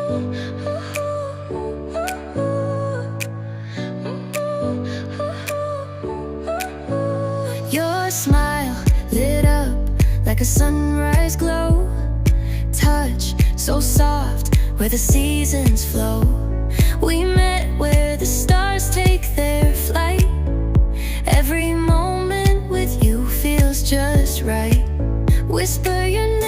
Your smile lit up like a sunrise glow. Touch so soft where the seasons flow. We met where the stars take their flight. Every moment with you feels just right. Whisper your name